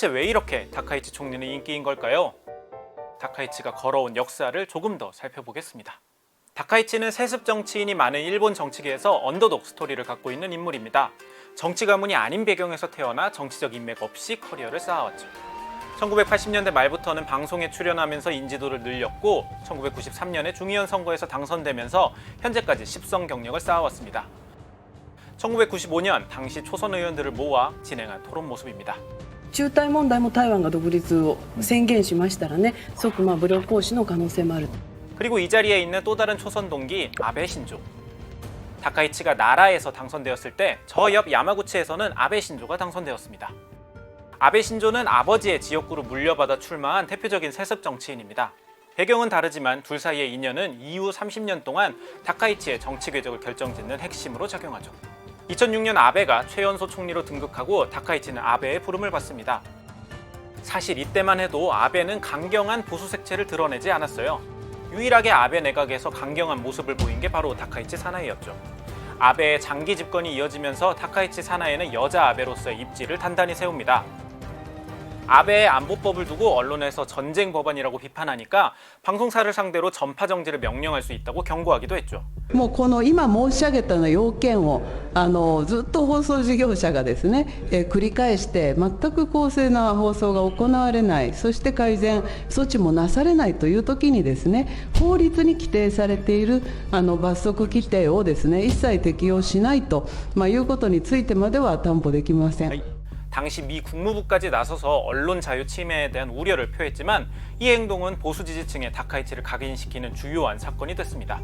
대체 왜 이렇게 다카이치 총리는 인기인 걸까요? 다카이치가 걸어온 역사를 조금 더 살펴보겠습니다. 다카이치는 세습 정치인이 많은 일본 정치계에서 언더독 스토리를 갖고 있는 인물입니다. 정치 가문이 아닌 배경에서 태어나 정치적 인맥 없이 커리어를 쌓아왔죠. 1980년대 말부터는 방송에 출연하면서 인지도를 늘렸고 1993년에 중의원 선거에서 당선되면서 현재까지 10선 경력을 쌓아왔습니다. 1995년 당시 초선 의원들을 모아 진행한 토론 모습입니다. 中台問題も台湾が独立を宣言しましたらね、即武力行使の可能性もある。 그리고 이 자리에 있는 또 다른 초선 동기 아베 신조. 다카이치가 나라에서 당선되었을 때 저 옆 야마구치에서는 아베 신조가 당선되었습니다. 아베 신조는 아버지의 지역구로 물려받아 출마한 대표적인 세습 정치인입니다. 배경은 다르지만 둘 사이의 인연은 이후 30년 동안 다카이치의 정치 궤적을 결정짓는 핵심으로 작용하죠. 2006년 아베가 최연소 총리로 등극하고 다카이치는 아베의 부름을 받습니다. 사실 이때만 해도 아베는 강경한 보수 색채를 드러내지 않았어요. 유일하게 아베 내각에서 강경한 모습을 보인 게 바로 다카이치 사나이였죠. 아베의 장기 집권이 이어지면서 다카이치 사나이는 여자 아베로서의 입지를 단단히 세웁니다. 아베의 안보법을 두고 언론에서 전쟁 법안이라고 비판하니까 방송사를 상대로 전파 정지를 명령할 수 있다고 경고하기도 했죠. もうこの今申し上げたような要件をずっと放送事業者がですね、繰り返して全く公正な放送が行われない、そして改善措置もなされないという時にですね、法律に規定されている罰則規定をですね一切適用しないと、いうことについてまでは担保できません。 당시 미 국무부까지 나서서 언론 자유 침해에 대한 우려를 표했지만 이 행동은 보수 지지층의 다카이치를 각인시키는 주요한 사건이 됐습니다.